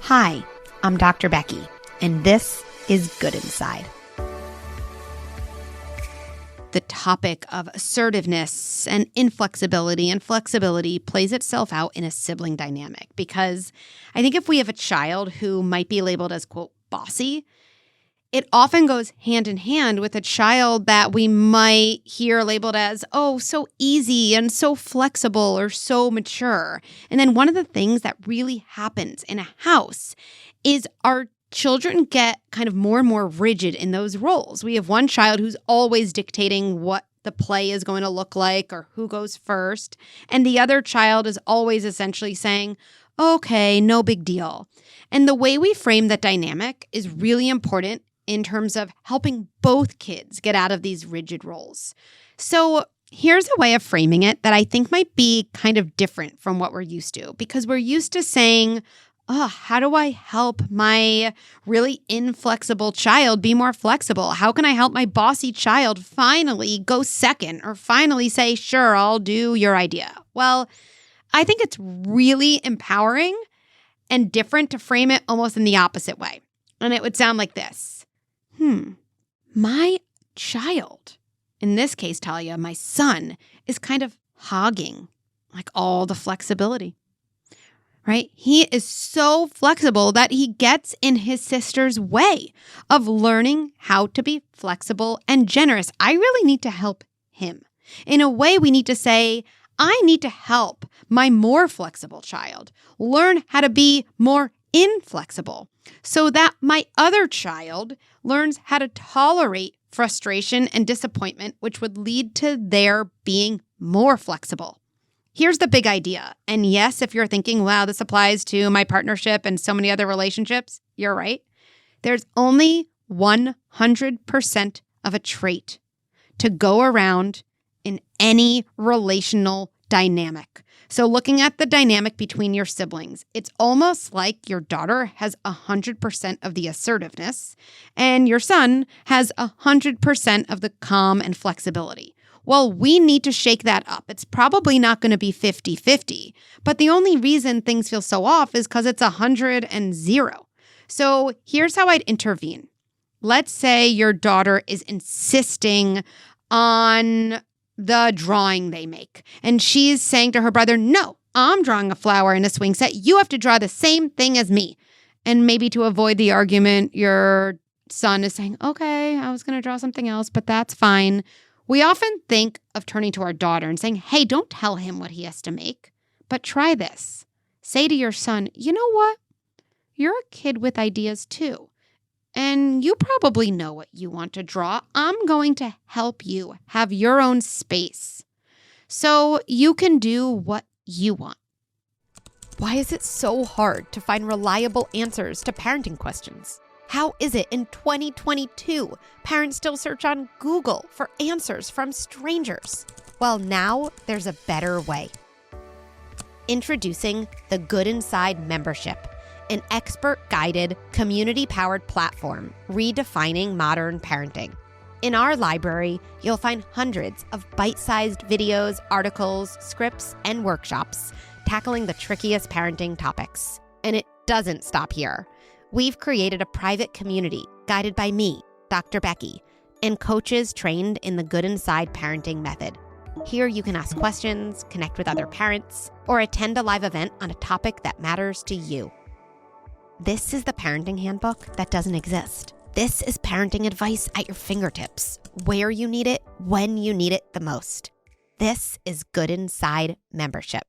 Hi, I'm Dr. Becky, and this is Good Inside. The topic of assertiveness and inflexibility and flexibility plays itself out in a sibling dynamic because I think if we have a child who might be labeled as, quote, bossy, it often goes hand in hand with a child that we might hear labeled as, oh, so easy and so flexible or so mature. And then one of the things that really happens in a house is our children get kind of more and more rigid in those roles. We have one child who's always dictating what the play is going to look like or who goes first. And the other child is always essentially saying, okay, no big deal. And the way we frame that dynamic is really important in terms of helping both kids get out of these rigid roles. So here's a way of framing it that I think might be kind of different from what we're used to, because we're used to saying, oh, how do I help my really inflexible child be more flexible? How can I help my bossy child finally go second or finally say, sure, I'll do your idea? Well, I think it's really empowering and different to frame it almost in the opposite way. And it would sound like this. My child, in this case, Talia, my son, is kind of hogging like all the flexibility, right? He is so flexible that he gets in his sister's way of learning how to be flexible and generous. I really need to help him. In a way, we need to say, I need to help my more flexible child learn how to be more inflexible so that my other child learns how to tolerate frustration and disappointment, which would lead to their being more flexible. Here's the big idea. And yes, if you're thinking, wow, this applies to my partnership and so many other relationships, you're right. There's only 100% of a trait to go around in any relational dynamic. So looking at the dynamic between your siblings, it's almost like your daughter has 100% of the assertiveness and your son has 100% of the calm and flexibility. Well, we need to shake that up. It's probably not going to be 50-50, but the only reason things feel so off is because it's 100 and 0. So here's how I'd intervene. Let's say your daughter is insisting on the drawing they make. And she's saying to her brother, no, I'm drawing a flower in a swing set. You have to draw the same thing as me. And maybe to avoid the argument, your son is saying, okay, I was going to draw something else, but that's fine. We often think of turning to our daughter and saying, hey, don't tell him what he has to make, but try this. Say to your son, you know what? You're a kid with ideas too. And you probably know what you want to draw. I'm going to help you have your own space so you can do what you want. Why is it so hard to find reliable answers to parenting questions? How is it in 2022 parents still search on Google for answers from strangers? Well, now there's a better way. Introducing the Good Inside membership, an expert-guided, community-powered platform redefining modern parenting. In our library, you'll find hundreds of bite-sized videos, articles, scripts, and workshops tackling the trickiest parenting topics. And it doesn't stop here. We've created a private community guided by me, Dr. Becky, and coaches trained in the Good Inside parenting method. Here you can ask questions, connect with other parents, or attend a live event on a topic that matters to you. This is the parenting handbook that doesn't exist. This is parenting advice at your fingertips, where you need it, when you need it the most. This is Good Inside membership.